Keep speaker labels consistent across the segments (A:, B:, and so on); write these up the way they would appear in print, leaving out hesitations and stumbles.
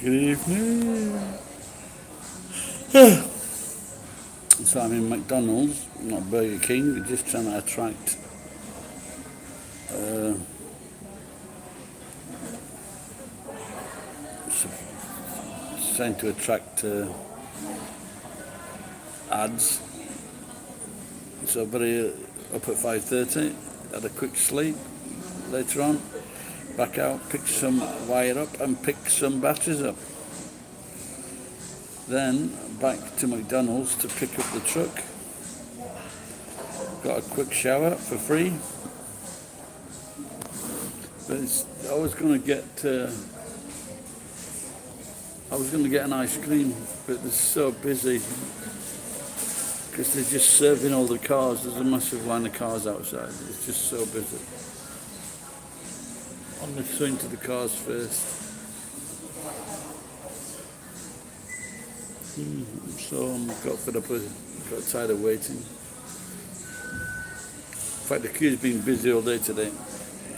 A: Good evening. So I'm in McDonald's, not Burger King. We're just trying to attract trying to attract ads. So very up at 5:30. Had a quick sleep. Later on, back out, pick some wire up and pick some batteries up. Then back to McDonald's to pick up the truck. Got a quick shower for free. But I was going to get an ice cream, but it's so busy because they're just serving all the cars. There's a massive line of cars outside. It's just so busy. I'm going to swing to the cars first. So I got tired of waiting. In fact, the queue's been busy all day today.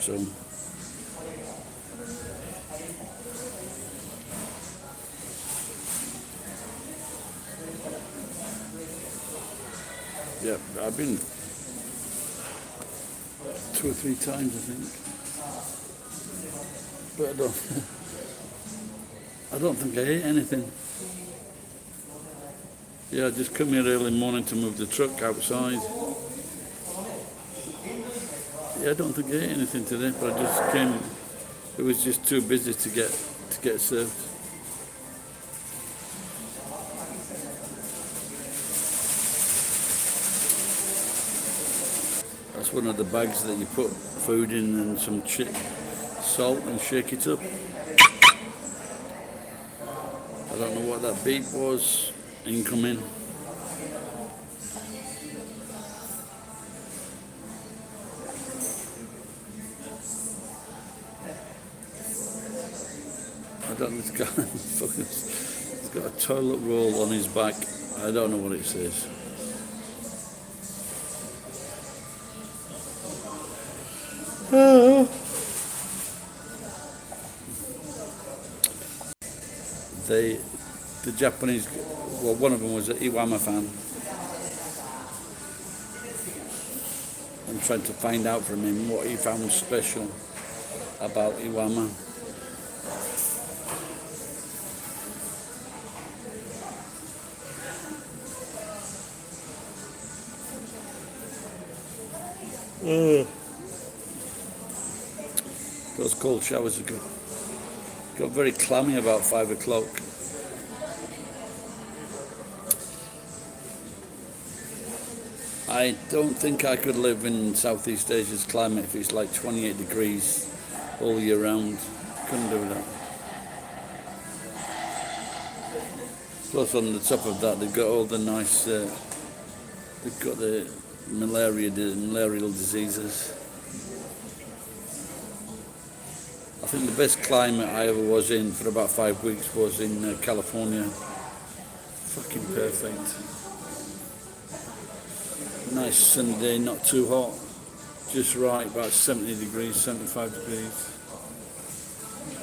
A: So yeah, I've been 2 or 3 times, I think. But I don't think I ate anything. Yeah, I just come here early morning to move the truck outside. Yeah, I don't think I ate anything today, but I just came. It was just too busy to get served. That's one of the bags that you put food in and some salt and shake it up. I don't know what that beep was. Incoming. I don't know, this guy he's got a toilet roll on his back. I don't know what it says. The Japanese, well, one of them was an Iwama fan. I'm trying to find out from him what he found special about Iwama. Those cold showers got very clammy about 5 o'clock. I don't think I could live in Southeast Asia's climate if it's like 28 degrees all year round. Couldn't do that. Plus on the top of that, they've got all the nice, they've got the malarial diseases. I think the best climate I ever was in for about 5 weeks was in California. Fucking perfect. Nice sunny day, not too hot, just right, about 70 degrees, 75 degrees.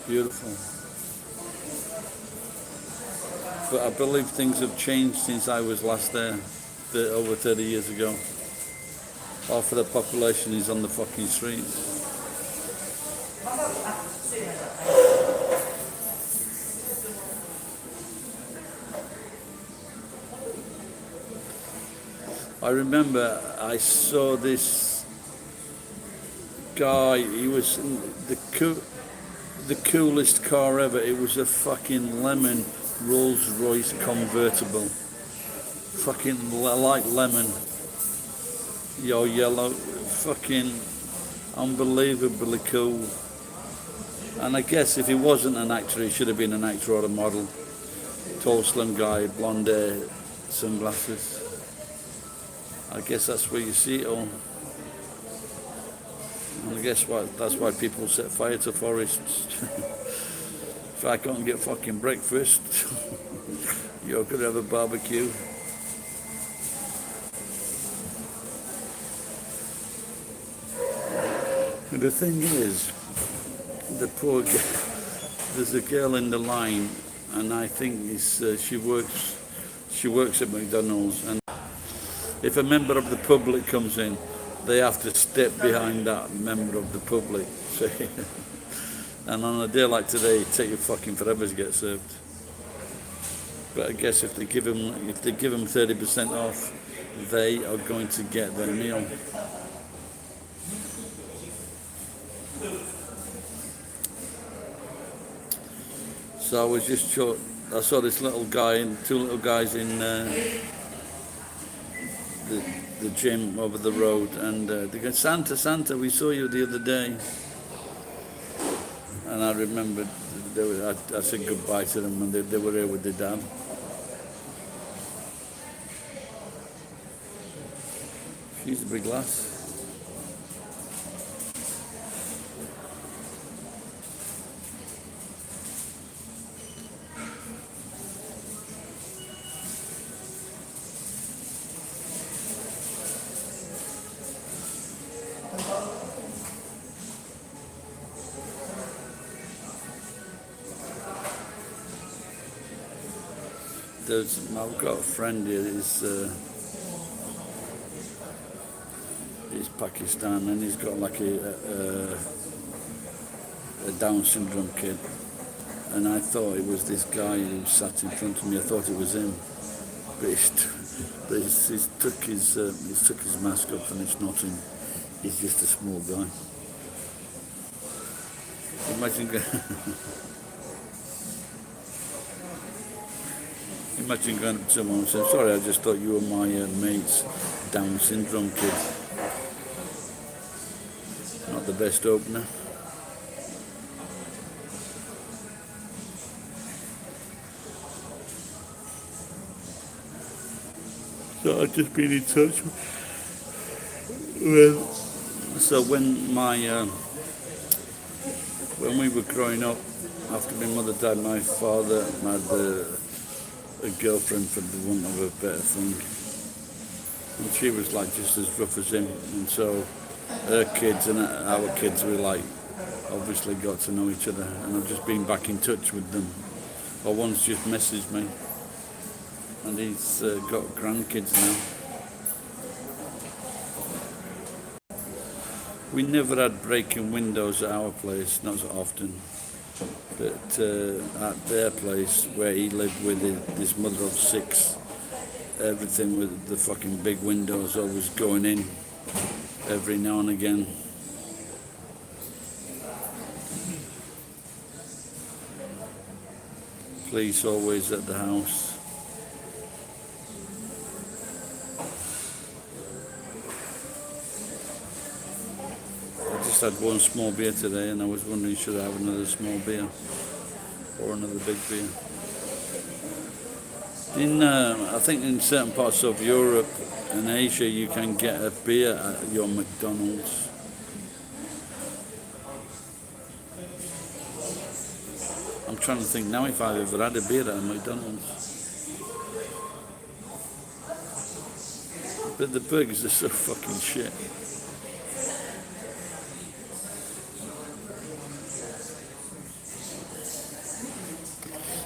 A: Beautiful. But I believe things have changed since I was last there, over 30 years ago. Half of the population is on the fucking streets. I remember I saw this guy, he was the coolest car ever. It was a fucking lemon Rolls Royce convertible. Fucking like lemon. Yo, yellow. Fucking unbelievably cool. And I guess if he wasn't an actor, he should have been an actor or a model. Tall, slim guy, blonde hair, sunglasses. I guess that's where you see it all. And I guess that's why people set fire to forests. If I can't get fucking breakfast, you could have a barbecue. And the thing is, the poor girl, there's a girl in the line and I think she works at McDonald's, and if a member of the public comes in, they have to step behind that member of the public. So, and on a day like today, it take you fucking forever to get served. But I guess if they give them 30% off, they are going to get their meal. So I was just short. I saw this little guy and two little guys in the gym over the road, and they go, Santa, Santa, we saw you the other day. And I remembered, I said goodbye to them when they were here with their dad. Use the big glass. I've got a friend here. He's Pakistan, and he's got like a Down syndrome kid, and I thought it was this guy who sat in front of me. I thought it was him, but he's took his mask off, and it's not him. He's just a small guy. Imagine going up to someone and saying, sorry, I just thought you were my mate's Down syndrome kid. Not the best opener. So I've just been in touch with... So when we were growing up, after my mother died, my father had a girlfriend, for the want of a better thing, and she was like just as rough as him, and so her kids and our kids were like obviously got to know each other, and I've just been back in touch with them. Or one's just messaged me, and he's got grandkids now. We never had breaking windows at our place, not so often. But at their place where he lived with his mother of 6, everything with the fucking big windows always going in every now and again. Police always at the house. I had one small beer today, and I was wondering, should I have another small beer or another big beer? I think in certain parts of Europe and Asia, you can get a beer at your McDonald's. I'm trying to think now if I've ever had a beer at a McDonald's. But the burgers are so fucking shit.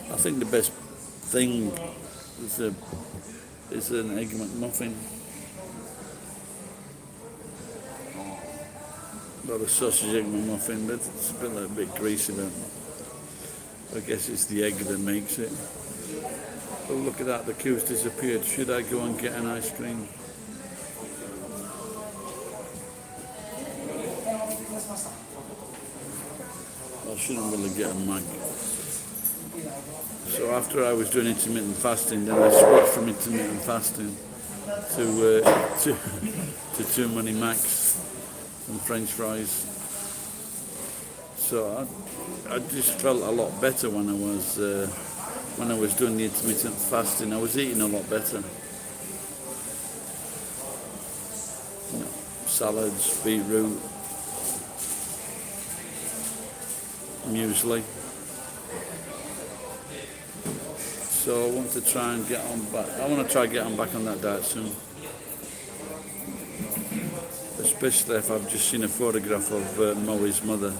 A: I think the best thing is an Egg McMuffin. Not a sausage Egg McMuffin, but it's a bit greasy, don't it? I guess it's the egg that makes it. Oh, look at that, the queue's disappeared. Should I go and get an ice cream? I shouldn't really get a Mac. So after I was doing intermittent fasting, then I switched from intermittent fasting to too many Macs and French fries. So I just felt a lot better when I was doing the intermittent fasting. I was eating a lot better. You know, salads, beetroot, muesli. So I want to try and get on back. I want to try and get on back on that diet soon. Especially if I've just seen a photograph of Moe's mother.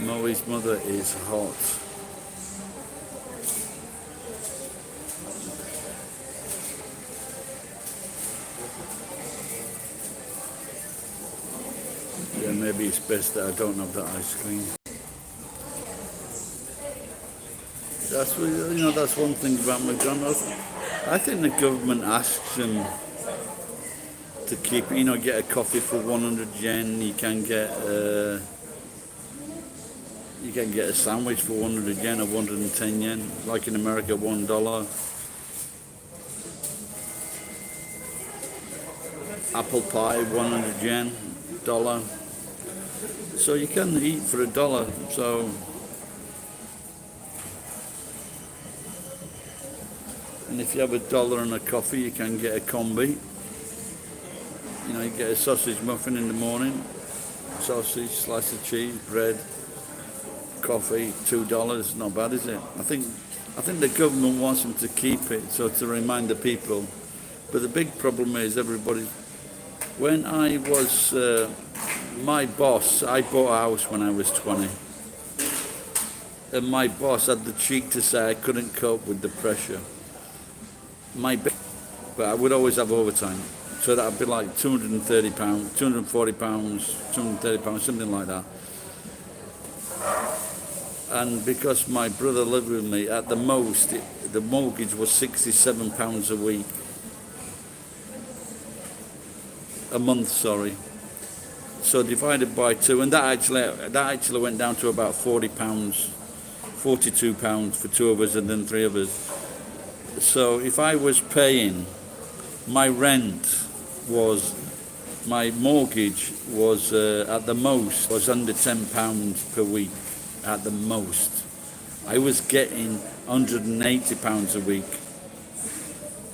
A: Moe's mother is hot. maybe it's best that I don't have that ice cream. That's that's one thing about McDonald's. I think the government asks them to keep, get a coffee for 100 yen. You can get a sandwich for 100 yen or 110 yen, like in America, $1. Apple pie, 100 yen, dollar. So you can eat for $1. So, and if you have $1 and a coffee, you can get a combi. You get a sausage muffin in the morning, sausage, slice of cheese, bread, coffee, $2. Not bad, is it? I think the government wants them to keep it, so to remind the people. But the big problem is everybody. When I was my boss, I bought a house when I was 20, and my boss had the cheek to say I couldn't cope with the pressure. But I would always have overtime. So that'd be like £230, £240, £230, something like that. And because my brother lived with me, at the most, the mortgage was £67 a week. A month, sorry. So divided by 2, and that actually went down to about £40, £42 for 2 of us, and then 3 of us. So if I was paying, my mortgage was at the most was under £10 per week. At the most, I was getting £180 a week.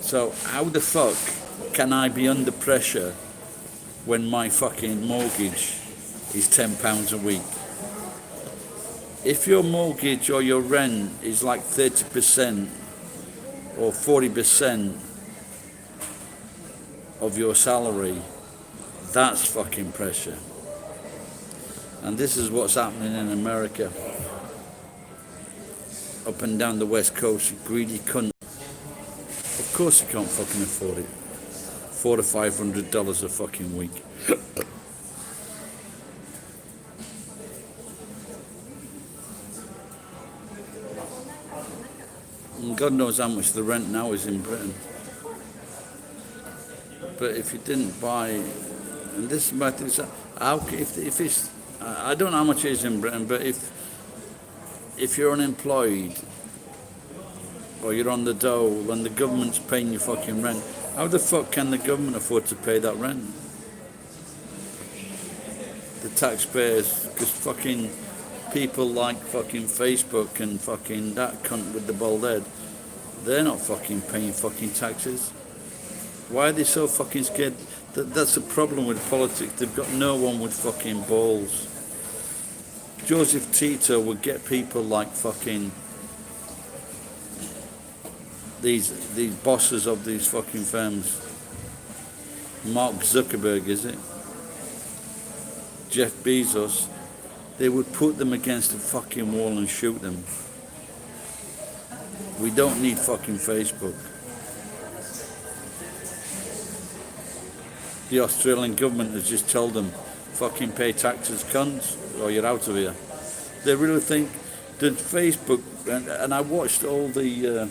A: So how the fuck can I be under pressure when my fucking mortgage is £10 a week? If your mortgage or your rent is like 30% or 40% of your salary, that's fucking pressure. And this is what's happening in America. Up and down the West Coast, greedy cunt. Of course you can't fucking afford it. $400 to $500 a fucking week. And God knows how much the rent now is in Britain. But if you didn't buy, and this is my thing, if it's, I don't know how much it is in Britain, but if you're unemployed or you're on the dole and the government's paying your fucking rent, how the fuck can the government afford to pay that rent? The taxpayers, because fucking people like fucking Facebook and fucking that cunt with the bald head, they're not fucking paying fucking taxes. Why are they so fucking scared? That's the problem with politics. They've got no one with fucking balls. Joseph Tito would get people like fucking these bosses of these fucking firms. Mark Zuckerberg, is it? Jeff Bezos. They would put them against a fucking wall and shoot them. We don't need fucking Facebook. The Australian government has just told them, fucking pay taxes, cunts, or you're out of here. They really think that Facebook, and I watched all the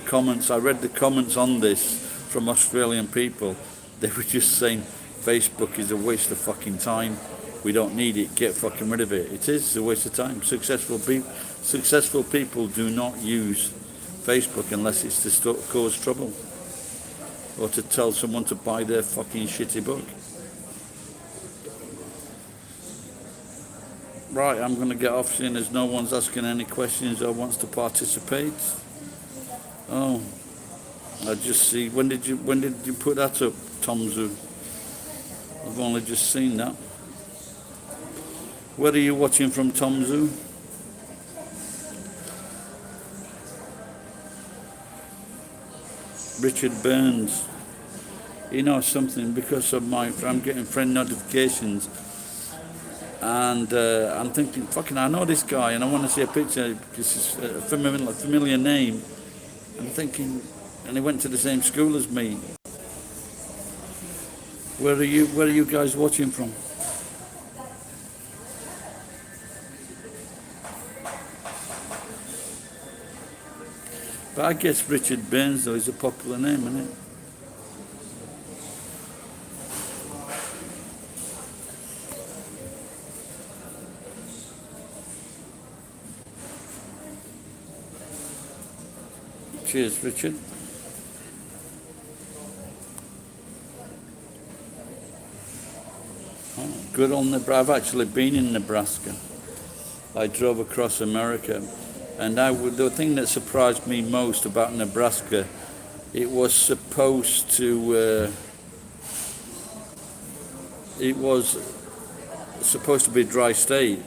A: comments, I read the comments on this from Australian people. They were just saying, Facebook is a waste of fucking time. We don't need it, get fucking rid of it. It is a waste of time. Successful people do not use Facebook unless it's to cause trouble. Or to tell someone to buy their fucking shitty book. Right, I'm going to get off seeing as no one's asking any questions or wants to participate. Oh, I just see. When did you put that up, Tom Zoo? I've only just seen that. Where are you watching from, Tom Zoo? Richard Burns. You know something, because of I'm getting friend notifications, and I'm thinking, fucking, I know this guy, and I want to see a picture because it's a familiar name. I'm thinking, and he went to the same school as me. Where are you guys watching from? But I guess Richard Burns, though, is a popular name, isn't it? Cheers, Richard. Oh, good on Nebraska. I've actually been in Nebraska. I drove across America, and the thing that surprised me most about Nebraska, it was supposed to be a dry state,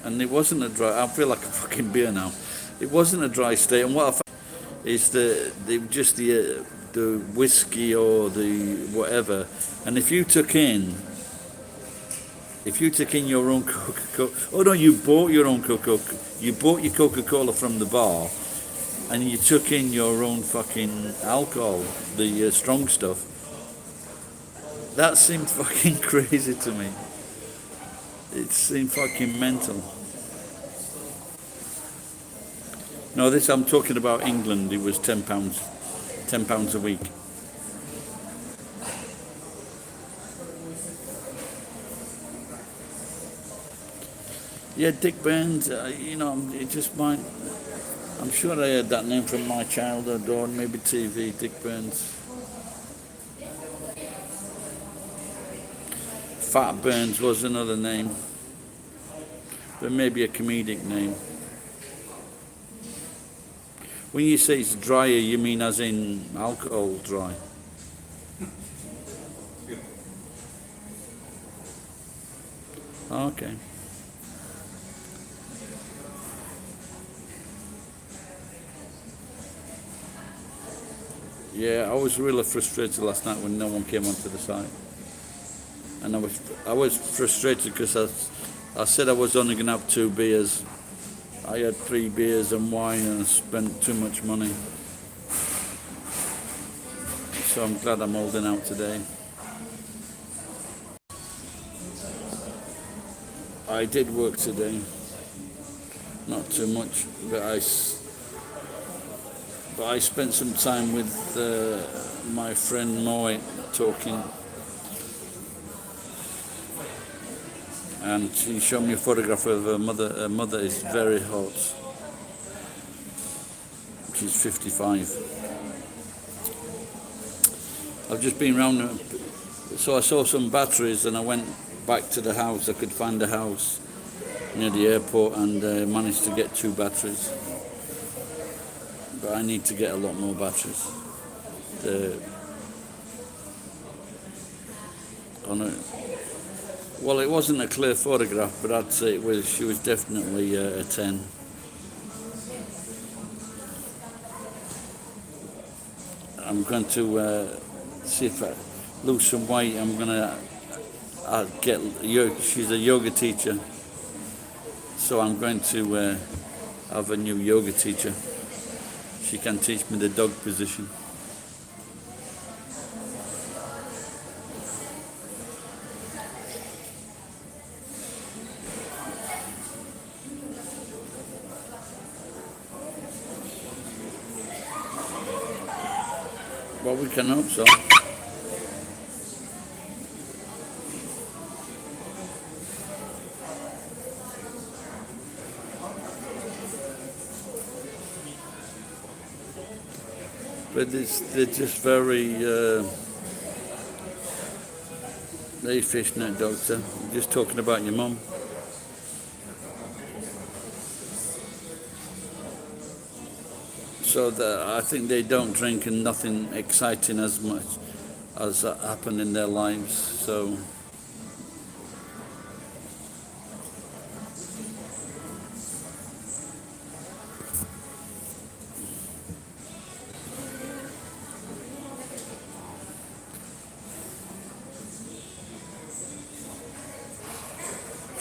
A: and it wasn't a dry. I feel like a fucking beer now. It wasn't a dry state, and what I found is the whiskey or the whatever, and if you took in your own Coca-Cola, oh no, you bought your own Coca-Cola, you bought your Coca-Cola from the bar, and you took in your own fucking alcohol, the strong stuff. That seemed fucking crazy to me. It seemed fucking mental. No, I'm talking about England. It was £10 a week. Yeah, Dick Burns, it just might. I'm sure I heard that name from my childhood or maybe TV, Dick Burns. Fat Burns was another name, but maybe a comedic name. When you say it's drier, you mean as in alcohol dry? Okay. Yeah, I was really frustrated last night when no one came onto the site, and I was frustrated because I said I was only going to have 2 beers. I had 3 beers and wine and I spent too much money. So I'm glad I'm holding out today. I did work today. Not too much, but I spent some time with my friend Moy talking. And she showed me a photograph of her mother. Her mother is very hot. She's 55. I've just been round, so I saw some batteries and I went back to the house. I could find a house near the airport and managed to get 2 batteries. But I need to get a lot more batteries. Well, it wasn't a clear photograph, but I'd say she was definitely a 10. I'm going to see if I lose some weight. I'm going to she's a yoga teacher, so I'm going to have a new yoga teacher. She can teach me the dog position. Well, we can hope so. But they're just very, hey fishnet doctor, just talking about your mum. So I think they don't drink and nothing exciting as much as happened in their lives. So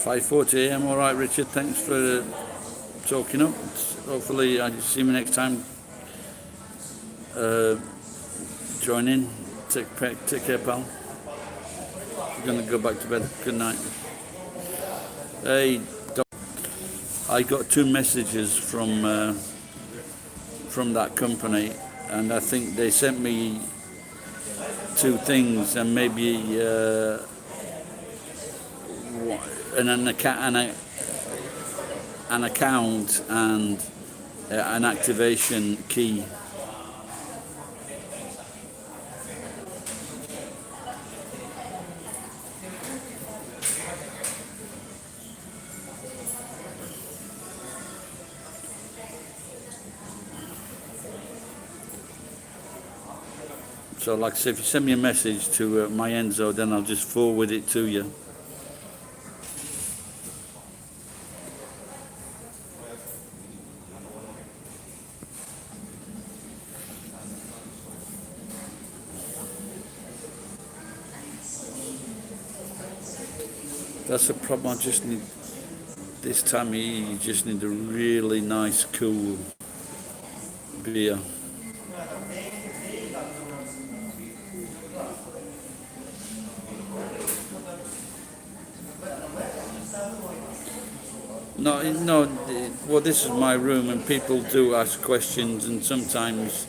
A: (5:40 a.m.) All right, Richard. Thanks for talking up. Hopefully, I see you next time. Join in. Take care, pal. I'm gonna go back to bed. Good night. Hey, I got 2 messages from from that company, and I think they sent me two things and maybe an account and an activation key. So like I say, if you send me a message to my Enzo, then I'll just forward it to you. That's the problem. I just need, this time of year, you just need a really nice, cool beer. No, well, this is my room, and people do ask questions, and sometimes,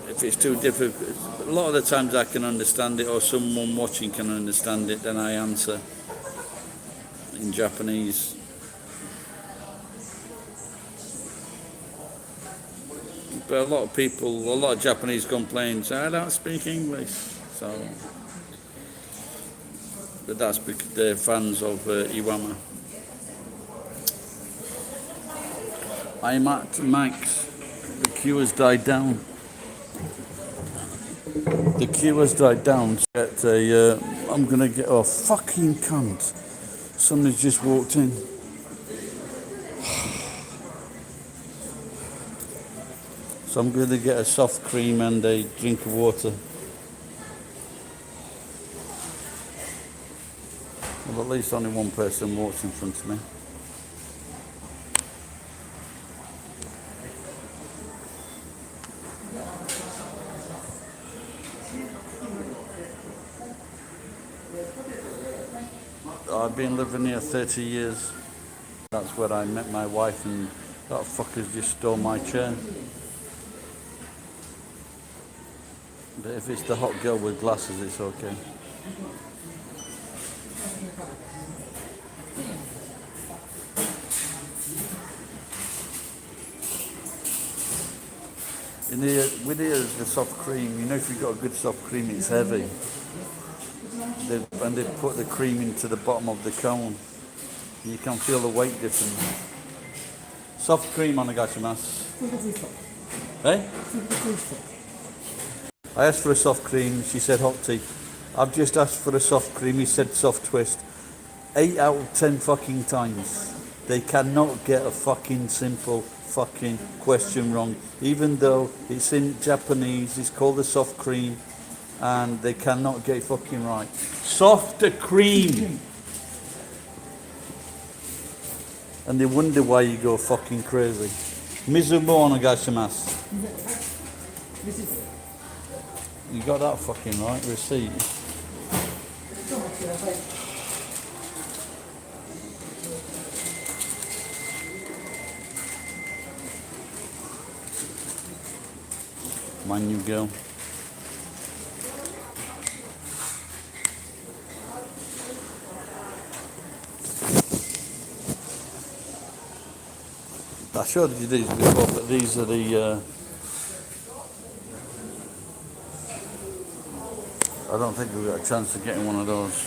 A: if it's too difficult, a lot of the times I can understand it, or someone watching can understand it, then I answer in Japanese. But a lot of Japanese complain, say, I don't speak English. So, but that's because they're fans of Iwama. I'm at max. The queue has died down. The queue has died down. I'm gonna get a fucking cunt. Somebody's just walked in. So I'm gonna get a soft cream and a drink of water. Well, at least only one person walks in front of me. I've been living here 30 years. That's where I met my wife, and that fucker's just stole my chair. But if it's the hot girl with glasses, it's okay. With the soft cream, you know, if you've got a good soft cream, it's heavy. And they put the cream into the bottom of the cone. You can feel the weight difference. Soft cream on onegaishimasu. Hey? I asked for a soft cream, she said hot tea. I've just asked for a soft cream, he said soft twist. 8 out of 10 fucking times. They cannot get a fucking simple fucking question wrong. Even though it's in Japanese, it's called a soft cream, and they cannot get it fucking right. Soft cream! And they wonder why you go fucking crazy. Mizumo onegaishimasu. You got that fucking right, receipt. Mind you go. I showed you these before, but these are the I don't think we've got a chance of getting one of those.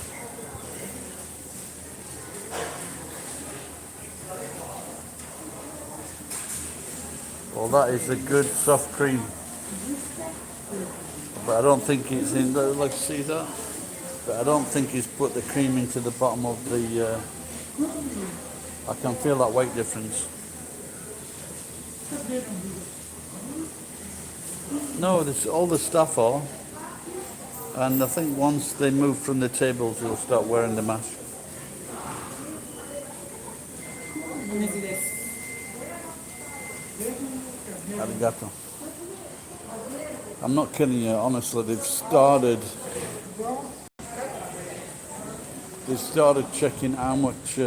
A: Well, that is a good soft cream. But I don't think it's in there, like to see that. But I don't think he's put the cream into the bottom of the I can feel that weight difference. No, this, all the staff are. And I think once they move from the tables, they'll start wearing the mask. Arigato. I'm not kidding you, honestly, they've started checking how much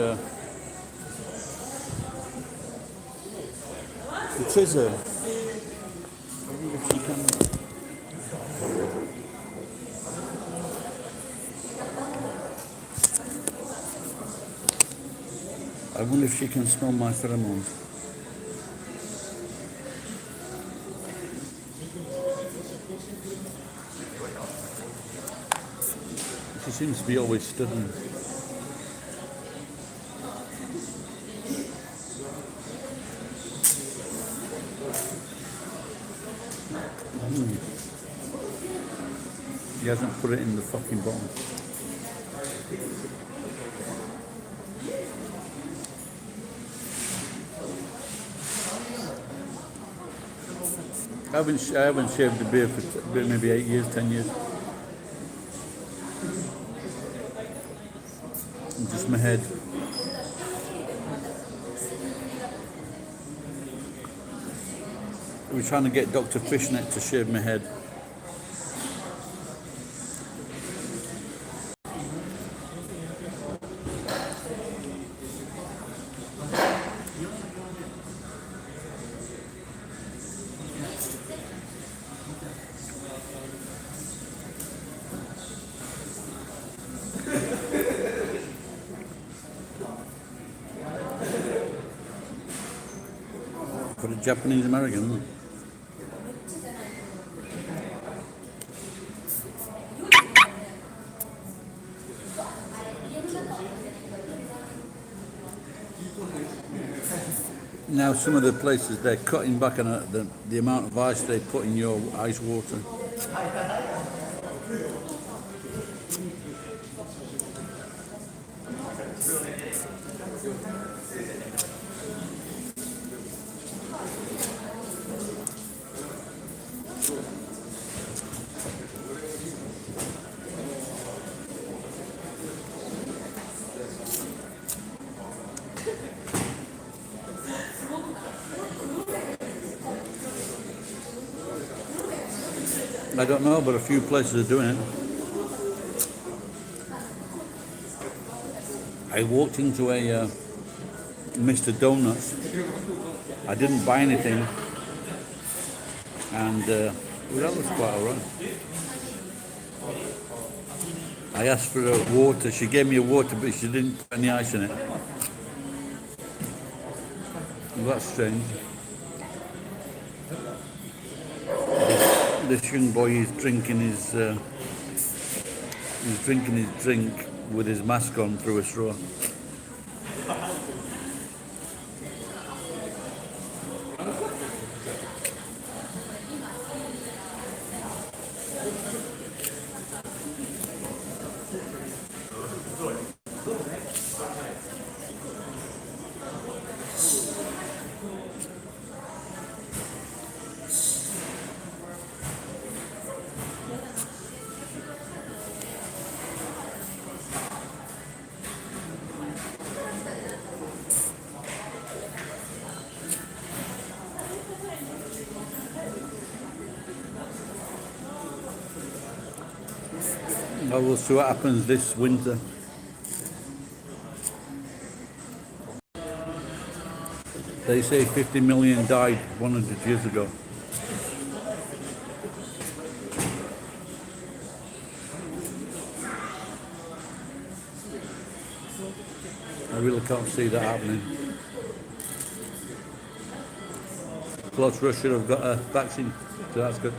A: It is her. I wonder if she can. I wonder if she can smell my pheromones. She seems to be always studying. He hasn't put it in the fucking bottle. I haven't shaved a beard for maybe 8 years, 10 years. Just my head. We're trying to get Dr. Fishnet to shave my head. For a Japanese American, isn't it? Now some of the places they're cutting back on the amount of ice they put in your ice water. I don't know, but a few places are doing it. I walked into a Mr. Donuts. I didn't buy anything, and well, that was quite alright. I asked for a water. She gave me a water, but she didn't put any ice in it. Well, that's strange. This young boy is drinking his drink with his mask on through a straw. Well, we'll see what happens this winter. They say 50 million died 100 years ago. I really can't see that happening. Plus, Russia have got a vaccine, so that's good.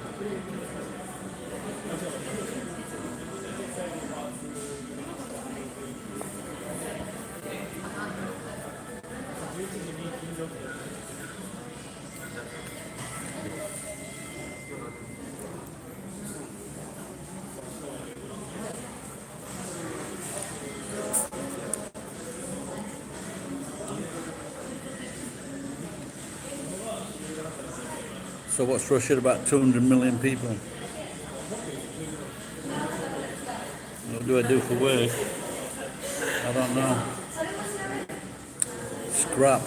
A: So what's Russia, about 200 million people? What do I do for work? I don't know. Scrap.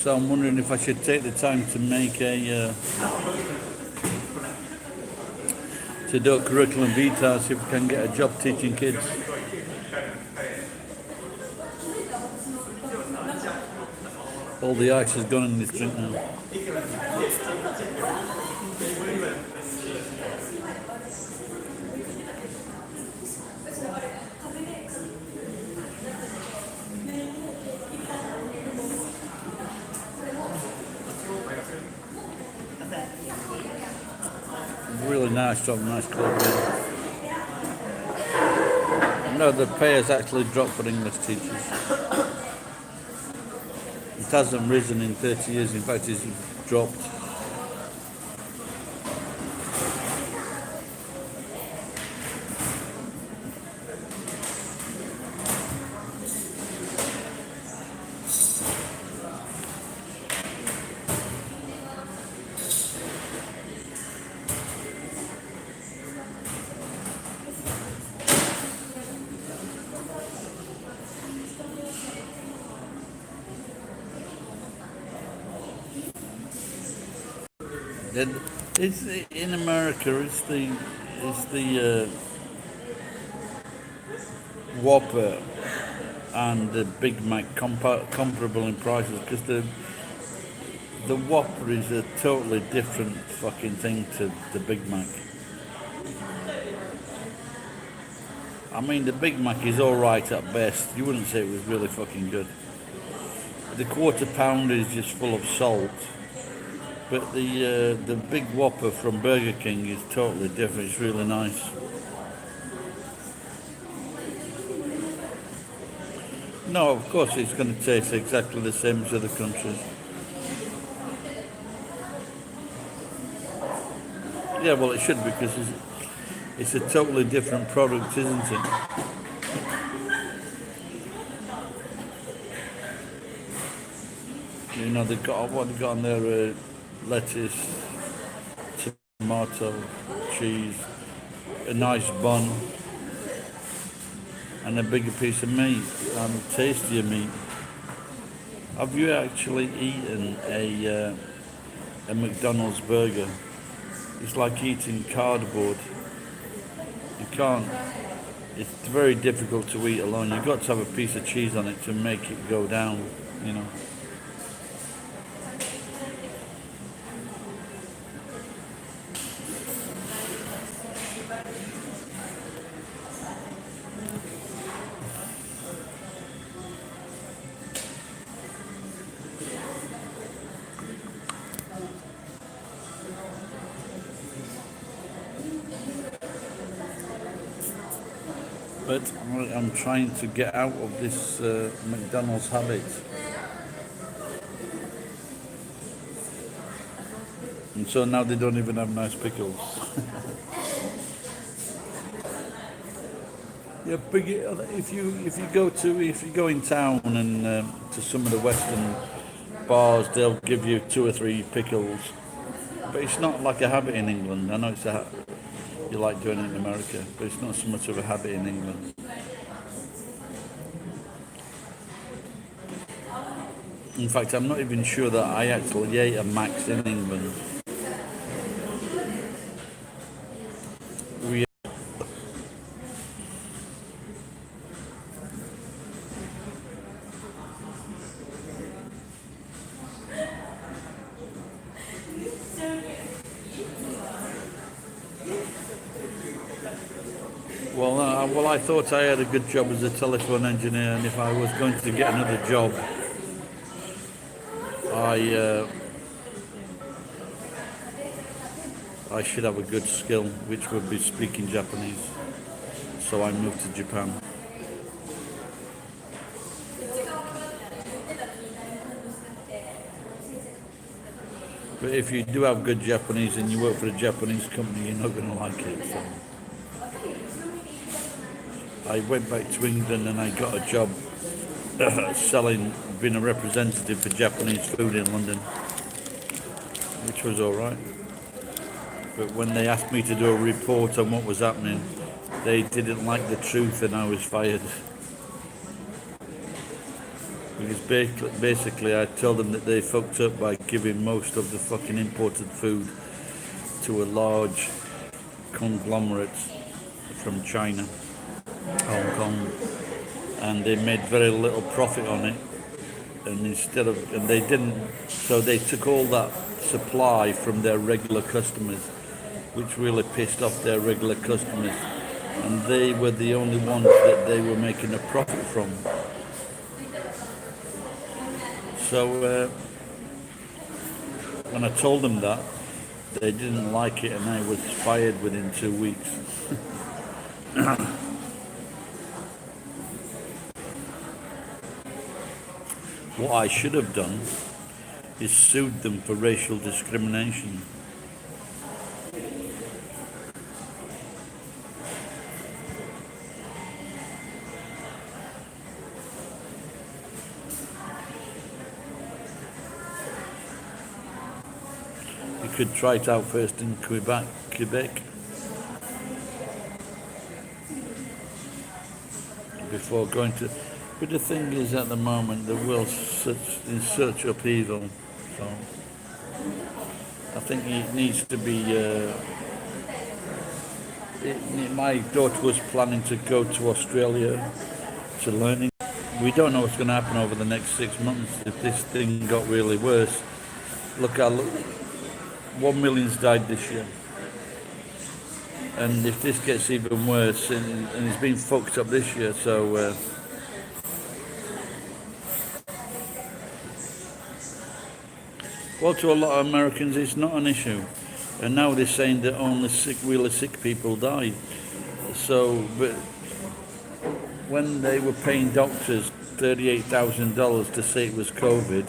A: So I'm wondering if I should take the time to make to do a curriculum vitae, see if we can get a job teaching kids. All the ice has gone in this drink now. Really nice job, nice clothing. No, the pay has actually dropped for English teachers. It hasn't risen in 30 years, in fact it's dropped. Then it's in America. It's the Whopper and the Big Mac comparable in prices, because the Whopper is a totally different fucking thing to the Big Mac. I mean, the Big Mac is all right at best. You wouldn't say it was really fucking good. The quarter pounder is just full of salt. But the big Whopper from Burger King is totally different. It's really nice. No, of course it's going to taste exactly the same as other countries. Yeah, well it should, because it's a totally different product, isn't it? You know, they've got what they got on there: lettuce, tomato, cheese, a nice bun, and a bigger piece of meat, and tastier meat. Have you actually eaten a McDonald's burger? It's like eating cardboard. You can't. It's very difficult to eat alone. You've got to have a piece of cheese on it to make it go down. You know. But I'm trying to get out of this McDonald's habit. And so now they don't even have nice pickles. Yeah, if you go in town and to some of the Western bars, they'll give you 2 or 3 pickles. But it's not like a habit in England. I know you like doing it in America, but it's not so much of a habit in England. In fact, I'm not even sure that I actually ate a Max in England. Well, I thought I had a good job as a telephone engineer, and if I was going to get another job, I should have a good skill, which would be speaking Japanese. So I moved to Japan. But if you do have good Japanese and you work for a Japanese company, you're not going to like it. So I went back to England and I got a job being a representative for Japanese food in London, which was all right. But when they asked me to do a report on what was happening, they didn't like the truth and I was fired. Because basically I told them that they fucked up by giving most of the fucking imported food to a large conglomerate from China, Hong Kong, and they made very little profit on it. And they didn't, so they took all that supply from their regular customers, which really pissed off their regular customers, and they were the only ones that they were making a profit from. So when I told them that, they didn't like it, and I was fired within 2 weeks. What I should have done is sued them for racial discrimination. You could try it out first in Quebec, before going to. But the thing is, at the moment, the world's in such upheaval. So I think it needs to be. My daughter was planning to go to Australia to learning. We don't know what's going to happen over the next 6 months if this thing got really worse. Look, 1 million's died this year. And if this gets even worse, and it's been fucked up this year, so well, to a lot of Americans, it's not an issue. And now they're saying that only really sick people die. So, but when they were paying doctors $38,000 to say it was COVID,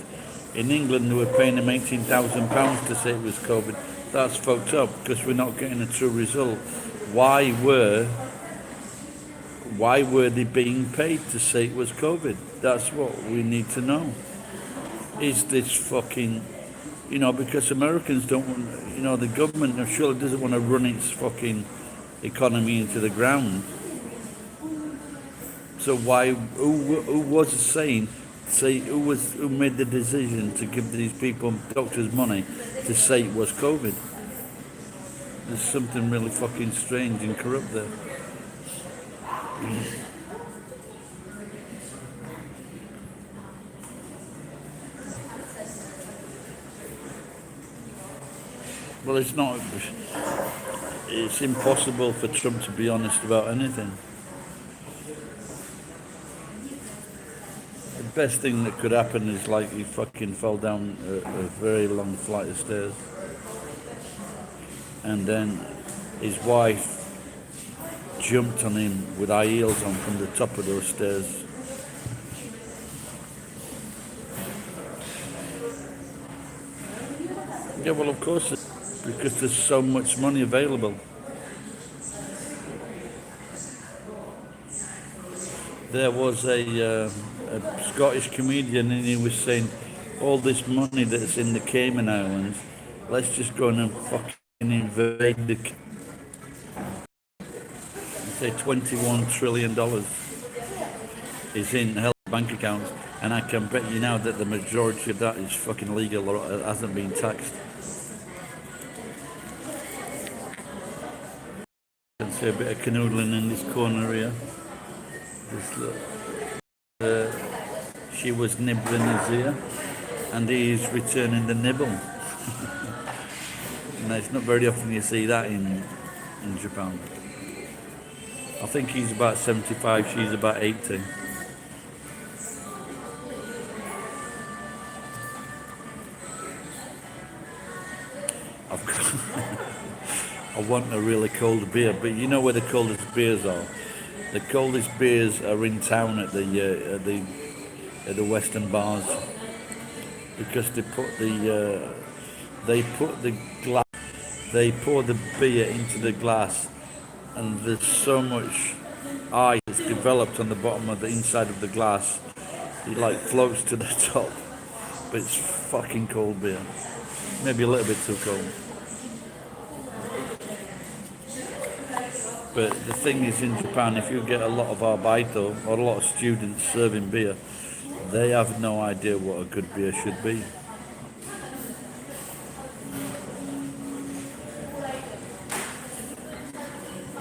A: in England they were paying them £18,000 to say it was COVID. That's fucked up because we're not getting a true result. Why were they being paid to say it was COVID? That's what we need to know. Is this fucking, because Americans don't want, the government surely doesn't want to run its fucking economy into the ground. So who was saying, who made the decision to give these people, doctors, money to say it was COVID? There's something really fucking strange and corrupt there. Well, it's impossible for Trump to be honest about anything. The best thing that could happen is like he fucking fell down a very long flight of stairs. And then his wife jumped on him with high heels on from the top of those stairs. Yeah, well, of course, because there's so much money available. There was a Scottish comedian, and he was saying, all this money that's in the Cayman Islands, let's just go and fucking invade the... Say $21 trillion is in held bank accounts, and I can bet you now that the majority of that is fucking legal or hasn't been taxed. You can see a bit of canoodling in this corner here. She was nibbling his ear, and he is returning the nibble. And it's not very often you see that in Japan. I think he's about 75, she's about 80. I want a really cold beer, but you know where the coldest beers are? The coldest beers are in town at the Western bars, because they pour the beer into the glass, and there's so much ice developed on the bottom of the inside of the glass, it like floats to the top. But it's fucking cold beer, maybe a little bit too cold. But the thing is, in Japan, if you get a lot of arbaito or a lot of students serving beer, They have no idea what a good beer should be.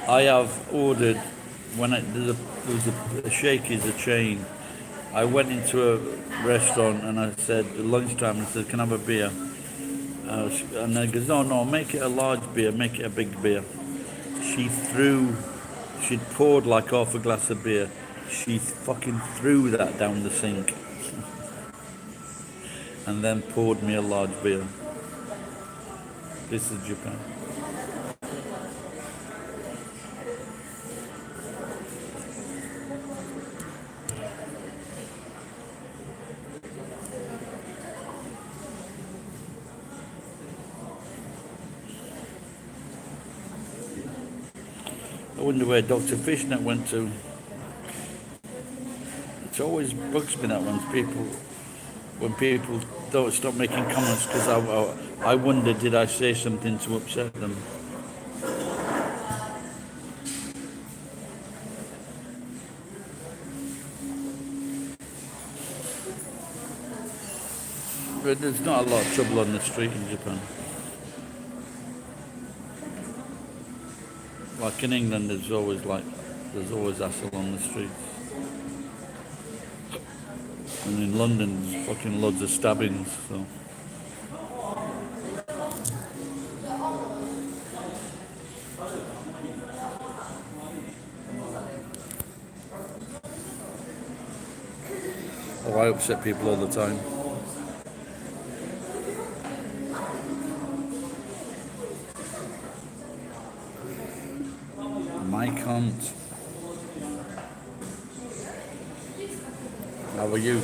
A: I have ordered when there was a Shakey's, a chain. I went into a restaurant and I said at lunchtime. I said, "Can I have a beer?" And they goes, "No, no, make it a large beer, make it a big beer." She'd poured like half a glass of beer. She fucking threw that down the sink and then poured me a large beer. This is Japan. I wonder where Dr. Fishnet went to. It always bugs me that when people don't stop making comments, because I wonder, did I say something to upset them? But there's not a lot of trouble on the street in Japan. Like in England, there's always hassle on the streets. And in London, there's fucking loads of stabbings, so. Oh, I upset people all the time. My cunt. How are you?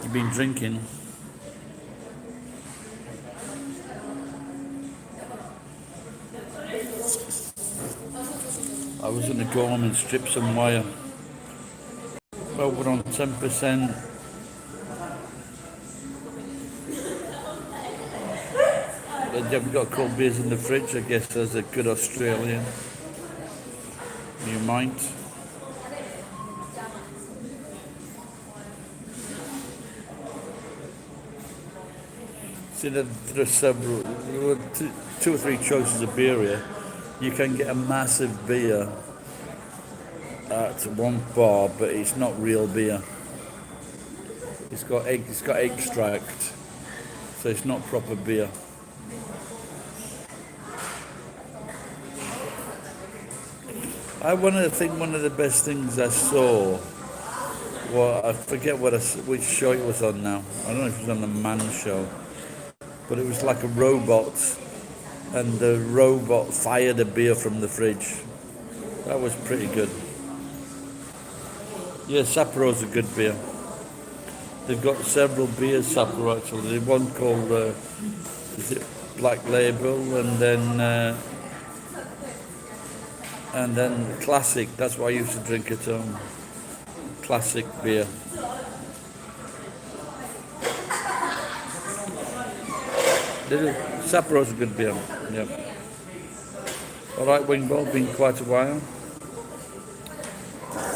A: You been drinking? I was gonna go home and strip some wire. Well, we're on 10%. We've got cold beers in the fridge, I guess, as a good Australian. You might. See, there are several, two or three choices of beer here. You can get a massive beer at one bar, but it's not real beer. It's got extract, so it's not proper beer. One of the best things I saw, well, I forget which show it was on now. I don't know if it was on the Man Show, but it was like a robot, and the robot fired a beer from the fridge. That was pretty good. Yeah, Saporo's a good beer. They've got several beers, Sapporo actually. There's one called is it Black Label, and then Classic. That's what I used to drink at home. Classic beer. Sapporo's a good beer. Yeah. All right, Wingball. Been quite a while.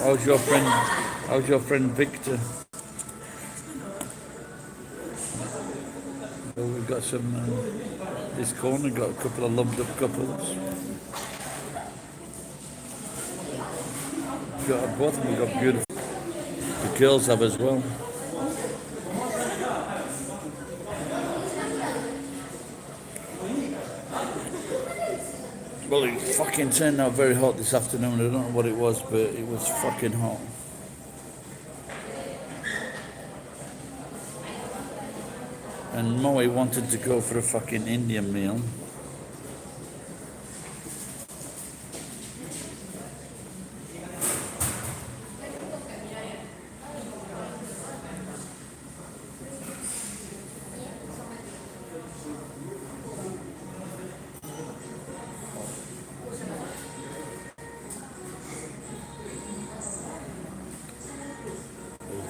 A: How's your friend Victor? Well, we've got some. This corner got a couple of lumped up couples. Both of them got beautiful. The girls have as well. Well, it fucking turned out very hot this afternoon. I don't know what it was, but it was fucking hot. And Moe wanted to go for a fucking Indian meal.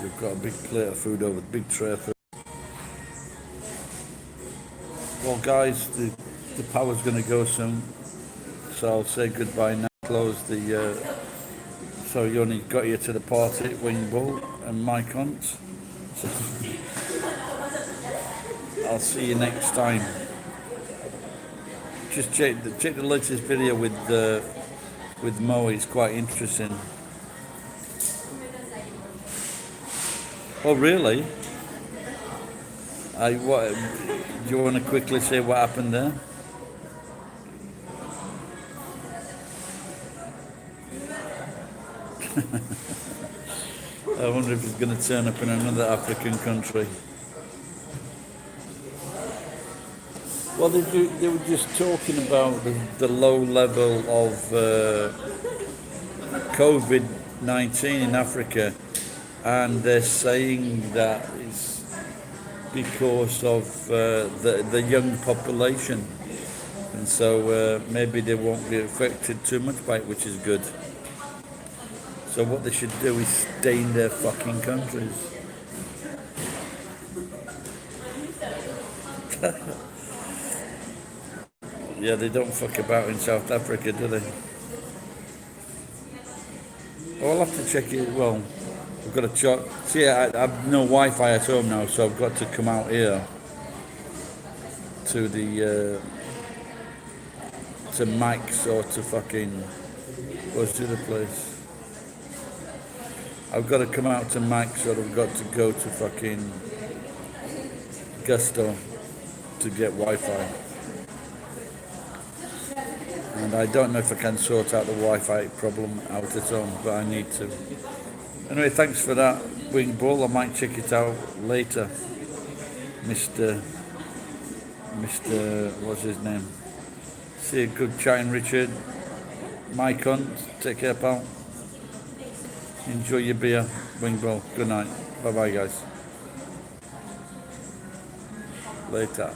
A: We've got a big plate of food over, big tray of food. Well, guys, the power's going to go soon, so I'll say goodbye now. Close the So you only got here to the party, Wing Bull and Mike Hunt. So I'll see you next time. Just check the latest video with Mo. It's quite interesting. Oh really? What? Do you want to quickly say what happened there? I wonder if he's going to turn up in another African country. Well, they were just talking about the low level of COVID-19 in Africa, and they're saying that it's because of the young population, and so maybe they won't be affected too much by it, which is good. So what they should do is stay in their fucking countries. Yeah, they don't fuck about in South Africa, do they? Oh, I'll have to check it. Well, I've got to check. See, I've no Wi-Fi at home now, so I've got to come out here to the to Mike's or to fucking what's the other place? I've got to come out to Mike's, or I've got to go to fucking Gusto to get Wi-Fi. And I don't know if I can sort out the Wi-Fi problem out at home, but I need to. Anyway, thanks for that, Wing Bull. I might check it out later. Mr. What's his name? See you, good chatting, Richard. Mike Hunt, take care, pal. Enjoy your beer, Wing Bull. Good night. Bye-bye, guys. Later.